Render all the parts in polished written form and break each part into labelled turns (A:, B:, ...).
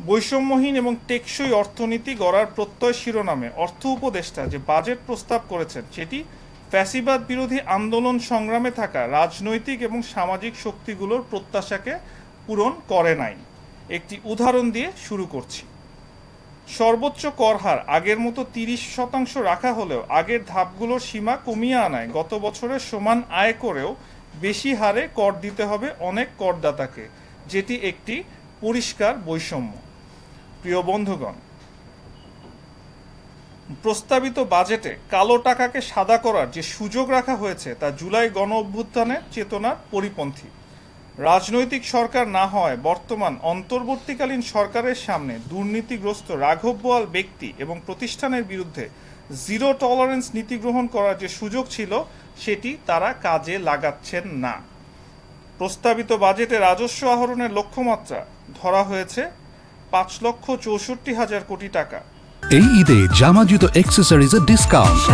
A: বৈষম্যহীন এবং টেকসই অর্থনীতি গড়ার প্রত্যয় শিরোনামে অর্থ উপদেষ্টা যে বাজেট প্রস্তাব করেছেন সেটি ফ্যাসিবাদ বিরোধী আন্দোলন সংগ্রামে থাকা রাজনৈতিক এবং সামাজিক শক্তিগুলোর প্রত্যাশাকে পূরণ করে নাই। একটি উদাহরণ দিয়ে শুরু করছি। সর্বোচ্চ কর হার আগের মতো 30% রাখা হলেও আগের ধাপগুলোর সীমা কমিয়ে আনায় গত বছরের সমান আয় করেও বেশি হারে কর দিতে হবে অনেক করদাতাকে, যেটি একটি পরিষ্কার বৈষম্য। প্রিয় বন্ধুগণ, প্রস্তাবিত বাজেটে কালো টাকাকে সাদা করার যে সুযোগ রাখা হয়েছে তা জুলাই গণ অভ্যুত্থানের চেতনার পরিপন্থী। রাজনৈতিক সরকার না হওয়ায় বর্তমান অন্তর্বর্তীকালীন সরকারের সামনে দুর্নীতিগ্রস্ত রাঘব বোয়াল ব্যক্তি এবং প্রতিষ্ঠানের বিরুদ্ধে জিরো টলারেন্স নীতি গ্রহণ করার যে সুযোগ ছিল সেটি তারা কাজে লাগাচ্ছেন না। প্রস্তাবিত বাজেটে রাজস্ব আহরণের লক্ষ্যমাত্রা ধরা হয়েছে 5,64,000 কোটি টাকা।
B: এই ঈদে জামা জুতো অ্যাকসেসরিজের ডিসকাউন্ট,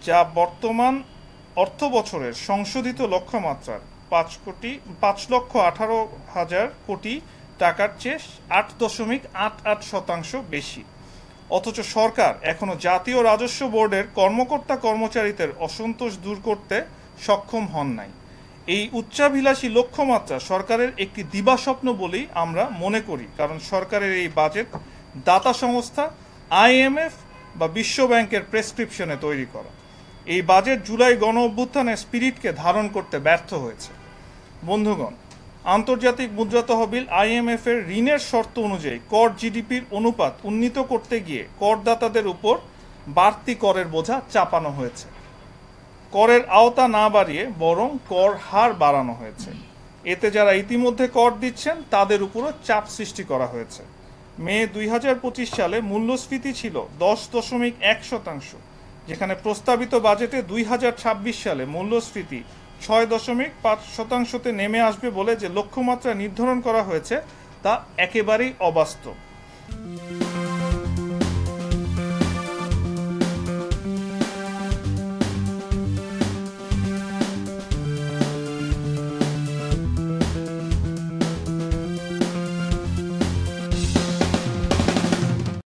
A: যা বর্তমান অর্থ বছরের সংশোধিত লক্ষ্যমাত্রার 5,18,000 কোটি টাকার চেয়ে 8.88% বেশি। অথচ সরকার এখনো জাতীয় রাজস্ব বোর্ডের কর্মকর্তা কর্মচারীদের অসন্তোষ দূর করতে সক্ষম হন নাই। এই উচ্চাভিলাষী লক্ষ্যমাত্রা সরকারের একটি দিবাস্বপ্ন বলেই আমরা মনে করি, কারণ সরকারের এই বাজেট দাতা সংস্থা IMF বা বিশ্ব ব্যাংকের প্রেসক্রিপশনে তৈরি করা। এই বাজেট জুলাই গণ অভ্যুত্থানের স্পিরিটকে ধারণ করতে ব্যর্থ হয়েছে। বন্ধুগণ, আন্তর্জাতিক মুদ্রা তহবিল IMF এর ঋণের শর্ত অনুযায়ী কর জিডিপির অনুপাত উন্নীত করতে গিয়ে করদাতাদের উপর বাড়তি করের বোঝা চাপানো হয়েছে। করের আওতা না বাড়িয়ে বরং কর হার বাড়ানো হয়েছে। এতে যারা ইতিমধ্যে কর দিচ্ছেন তাদের উপরও চাপ সৃষ্টি করা হয়েছে। মে 2025 সালে মূল্যস্ফীতি ছিল 10.1%, যেখানে প্রস্তাবিত বাজেটে 2026 সালে মূল্যস্ফীতি 6.5%তে নেমে আসবে বলে যে লক্ষ্যমাত্রা নির্ধারণ করা হয়েছে তা একেবারেই অবাস্তব।